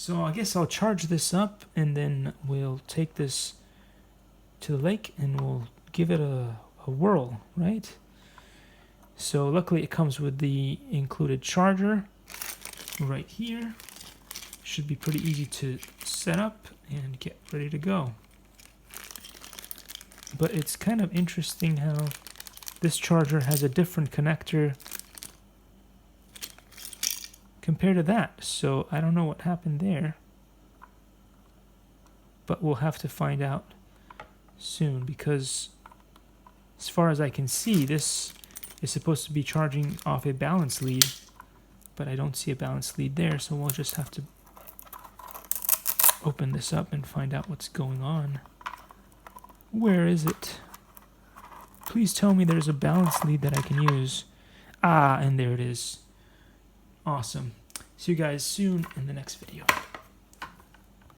So I guess I'll charge this up and then we'll take this to the lake and we'll give it a whirl, right? So luckily it comes with the included charger right here. Should be pretty easy to set up and get ready to go. But it's kind of interesting how this charger has a different connector compared to that. So I don't know what happened there, but we'll have to find out soon, because as far as I can see, this is supposed to be charging off a balance lead, but I don't see a balance lead there, so we'll just have to open this up and find out what's going on. Where is it? Please tell me there's a balance lead that I can use. Ah, and there it is. Awesome. See you guys soon in the next video.